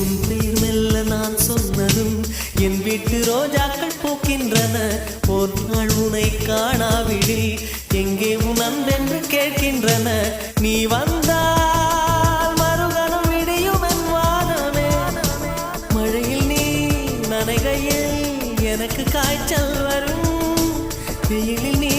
உன் பேர் மெல்ல நான் சொன்னதும் என் வீட்டு ரோஜாக்கள் பூக்கின்றன. ஒரு நாள் உனை காணாவிடில் எங்கே உன் அன்பென்று கேட்கின்றன. நீ வந்தால் மறுகணம் விடியும் என் வானமே. மழையில் நீ நனைகையில் எனக்கு காய்ச்சல் வரும். வெயிலில் நீ